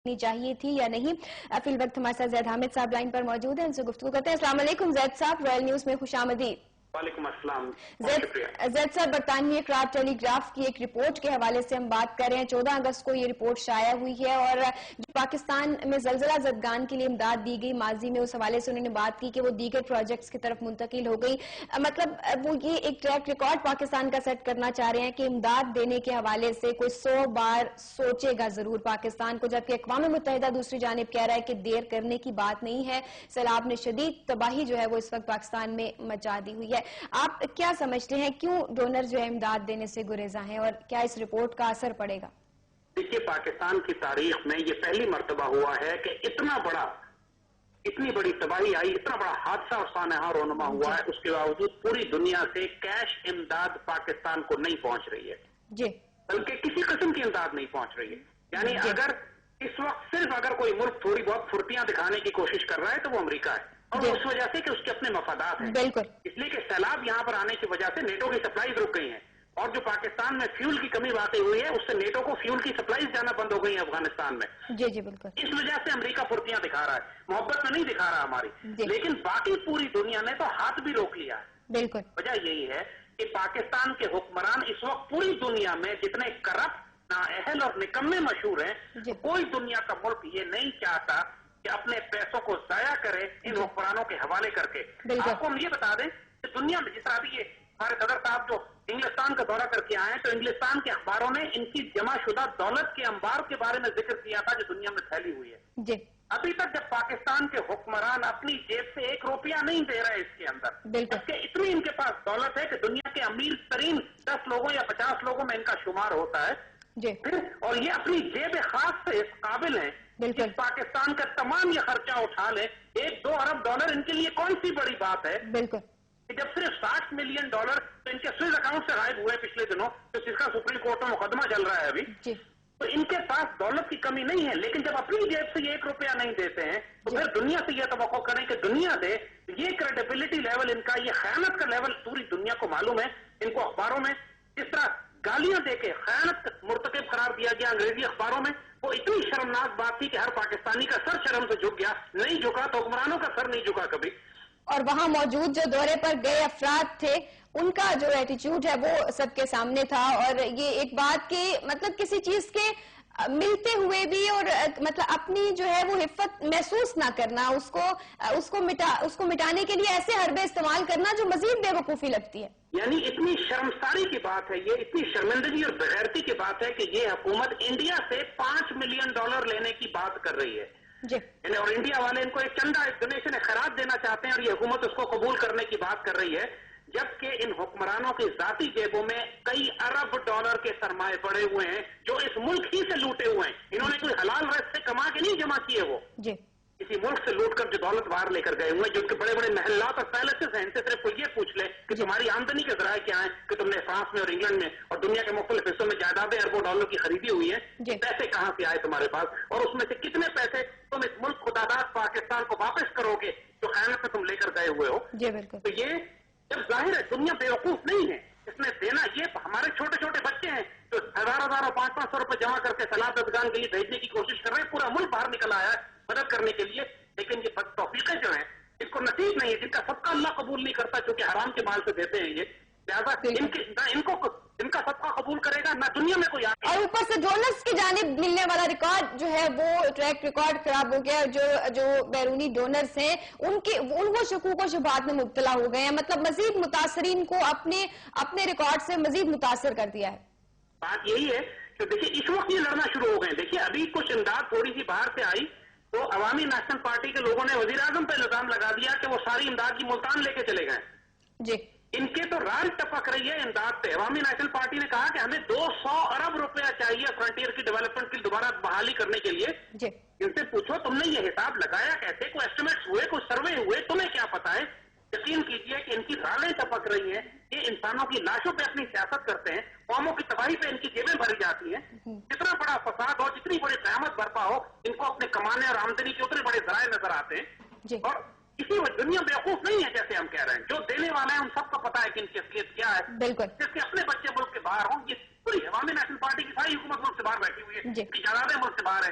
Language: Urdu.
چاہیے تھی یا نہیں. فی الوقت ہمارے ساتھ زید حامد صاحب لائن پر موجود ہیں، ان سے گفتگو کرتے ہیں. السلام علیکم زید صاحب، رائل نیوز میں خوش آمدید. وعلیکم السلام. زید صاحب، برطانوی کرافٹ ٹیلی گراف کی ایک رپورٹ کے حوالے سے ہم بات کر رہے ہیں. 14 اگست کو یہ رپورٹ شائع ہوئی ہے اور جو پاکستان میں زلزلہ زدگان کے لیے امداد دی گئی ماضی میں، اس حوالے سے انہوں نے بات کی کہ وہ دیگر پروجیکٹس کی طرف منتقل ہو گئی. مطلب وہ یہ ایک ٹریک ریکارڈ پاکستان کا سیٹ کرنا چاہ رہے ہیں کہ امداد دینے کے حوالے سے کوئی 100 بار سوچے گا ضرور پاکستان کو، جبکہ اقوام متحدہ دوسری جانب کہہ رہا ہے کہ دیر کرنے کی بات نہیں ہے. سیلاب نے شدید تباہی جو ہے وہ اس وقت پاکستان میں مچا دی ہوئی ہے. آپ کیا سمجھتے ہیں کیوں ڈونر جو ہے امداد دینے سے گریزاں ہیں اور کیا اس رپورٹ کا اثر پڑے گا؟ دیکھیے، پاکستان کی تاریخ میں یہ پہلی مرتبہ ہوا ہے کہ اتنی بڑی تباہی آئی، اتنا بڑا حادثہ اور سانحہ رونما ہوا ہے، اس کے باوجود پوری دنیا سے کیش امداد پاکستان کو نہیں پہنچ رہی ہے جی، بلکہ کسی قسم کی امداد نہیں پہنچ رہی ہے. یعنی اگر اس وقت صرف اگر کوئی ملک تھوڑی بہت پھرتیاں دکھانے کی کوشش کر رہا ہے تو وہ امریکہ ہے، اور اس وجہ سے کہ اس کے اپنے مفادات ہیں. بالکل. اس لیے کہ سیلاب یہاں پر آنے کی وجہ سے نیٹو کی سپلائیز رک گئی ہیں، اور جو پاکستان میں فیول کی کمی واقع ہوئی ہے اس سے نیٹو کو فیول کی سپلائیز جانا بند ہو گئی ہیں افغانستان میں. جی جی بالکل. اس وجہ سے امریکہ پھرتیاں دکھا رہا ہے، محبت میں نہیں دکھا رہا ہماری. لیکن باقی پوری دنیا نے تو ہاتھ بھی روک لیا ہے. بالکل. وجہ یہی ہے کہ پاکستان کے حکمران اس وقت پوری دنیا میں جتنے کرپٹ، نااہل اور نکمے مشہور ہیں، کوئی دنیا کا ملک یہ نہیں چاہتا کہ اپنے پیسوں کو ضائع کرے ان حکمرانوں کے حوالے کر کے. آپ کو ہم یہ بتا دیں کہ دنیا میں جس طرح بھی یہ ہمارے صدر صاحب جو انگلستان کا دورہ کر کے آئے ہیں، تو انگلستان کے اخباروں نے ان کی جمع شدہ دولت کے انبار کے بارے میں ذکر کیا تھا جو دنیا میں پھیلی ہوئی ہے. ابھی تک جب پاکستان کے حکمران اپنی جیب سے 1 روپیہ نہیں دے رہے اس کے اندر، جبکہ اتنی ان کے پاس دولت ہے کہ دنیا کے امیر ترین 10 لوگوں یا 50 لوگوں میں ان کا شمار ہوتا ہے. اور یہ اپنی جیب خاص سے اس قابل ہیں کہ پاکستان کا تمام یہ خرچہ اٹھا لے. 1-2 ارب ڈالر ان کے لیے کون سی بڑی بات ہے؟ بالکل. جب صرف $60 ملین تو ان کے سوئز اکاؤنٹ سے غائب ہوئے پچھلے دنوں، تو جس کا سپریم کورٹ میں مقدمہ چل رہا ہے ابھی، تو ان کے پاس دولت کی کمی نہیں ہے. لیکن جب اپنی جیب سے یہ 1 روپیہ نہیں دیتے ہیں تو پھر دنیا سے یہ توقع کریں کہ دنیا دے. یہ کریڈیبلٹی لیول ان کا، یہ خیانت کا لیول پوری دنیا کو معلوم ہے. ان کو اخباروں میں جس طرح گالیاں دے کے خیانت مرتکب قرار دیا گیا انگریزی اخباروں میں، وہ اتنی شرمناک بات تھی کہ ہر پاکستانی کا سر شرم سے جھک گیا. نہیں جھکا تو حکمرانوں کا سر نہیں جھکا کبھی. اور وہاں موجود جو دورے پر گئے افراد تھے ان کا جو ایٹیچیوڈ ہے وہ سب کے سامنے تھا. اور یہ ایک بات کہ مطلب کسی چیز کے ملتے ہوئے بھی اور مطلب اپنی جو ہے وہ حفت محسوس نہ کرنا، اس کو مٹانے کے لیے ایسے حربے استعمال کرنا جو مزید بے وقوفی لگتی ہے. یعنی اتنی شرمساری کی بات ہے، یہ اتنی شرمندگی اور بغیرتی کی بات ہے کہ یہ حکومت انڈیا سے $5 ملین لینے کی بات کر رہی ہے. اور انڈیا والے ان کو ایک چندہ، ایک ڈونیشن، ایک خراج دینا چاہتے ہیں، اور یہ حکومت اس کو قبول کرنے کی بات کر رہی ہے، جبکہ ان حکمرانوں کی ذاتی جیبوں میں کئی ارب ڈالر کے سرمایے پڑے ہوئے ہیں جو اس ملک ہی سے لوٹے ہوئے ہیں. انہوں نے کوئی حلال رزق سے کما کے نہیں جمع کیے، وہ کسی ملک سے لوٹ کر جو دولت باہر لے کر گئے ہوئے ہیں، جو ان کے بڑے بڑے محلات اور پیلسز ہیں. ان سے صرف کوئی یہ پوچھ لے کہ تمہاری آمدنی کے ذرائع کیا ہیں کہ تم نے فرانس میں اور انگلینڈ میں اور دنیا کے مختلف حصوں میں جائیدادیں اربوں ڈالر کی خریدی ہوئی ہیں. پیسے کہاں سے آئے تمہارے پاس، اور اس میں سے کتنے پیسے تم اس ملک خداداد پاکستان کو واپس کرو گے جو خیانت میں تم لے کر گئے ہوئے ہو. تو یہ جب ظاہر ہے دنیا بیوقوف نہیں ہے، اس میں دینا، یہ ہمارے چھوٹے چھوٹے بچے ہیں جو 1000 اور 500 روپے جمع کر کے سیلاب زدگان کے لیے بھیجنے کی کوشش کر رہے ہیں. پورا ملک باہر نکل آیا ہے مدد کرنے کے لیے. لیکن یہ بد توفیقیں جو ہیں اس کو نصیب نہیں ہے، جن کا صدقہ اللہ قبول نہیں کرتا کیونکہ حرام کے مال سے دیتے ہیں. یہ لہٰذا ان کا صدقہ قبول کرے گا نہ دنیا میں کوئی. اور اوپر سے ڈونرز کی جانب ملنے والا ریکارڈ جو ہے وہ ٹریک ریکارڈ خراب ہو گیا. جو بیرونی ڈونرز ہیں ان وہ شکوک و شبہات میں مبتلا ہو گئے ہیں. مطلب مزید متاثرین کو اپنے ریکارڈ سے مزید متاثر کر دیا ہے. بات یہی ہے کہ دیکھیے اس وقت یہ لڑنا شروع ہو گئے. دیکھیے ابھی کچھ امداد تھوڑی سی باہر سے آئی تو عوامی نیشنل پارٹی کے لوگوں نے وزیر اعظم پہ الزام لگا دیا کہ وہ ساری امداد کی ملتان لے کے چلے گئے. ان کے تو راج ٹپک رہی ہے امداد پہ. عوامی نیشنل پارٹی نے کہا کہ ہمیں 200 ارب روپیہ چاہیے فرنٹیئر کی ڈیولپمنٹ کی دوبارہ بحالی کرنے کے لیے. ان سے پوچھو تم نے یہ حساب لگایا کیسے، کوئی ایسٹیمیٹس ہوئے، کوئی سروے ہوئے، تمہیں کیا پتا ہے؟ یقین کیجئے کہ ان کی رالیں ٹپک رہی ہیں. یہ انسانوں کی لاشوں پہ اپنی سیاست کرتے ہیں، قوموں کی تباہی پہ ان کی جیبیں بھری جاتی ہیں. جتنا بڑا فساد ہو، جتنی بڑی قیامت برپا ہو، ان کو اپنے کمانے اور آمدنی کے اتنے بڑے ذرائع نظر آتے ہیں. اور اسی وجہ دنیا بیوقوف نہیں ہے جیسے ہم کہہ رہے ہیں. جو دینے والے ہیں ان سب کو پتا ہے کہ ان کی اصلیت کیا ہے. جس کے اپنے بچے ملک کے باہر ہوں، یہ پوری عوامی نیشنل پارٹی کی ساری حکومت ملک سے باہر بیٹھی ہوئی ہے، ان کی جائیدادیں ملک سے باہر ہے.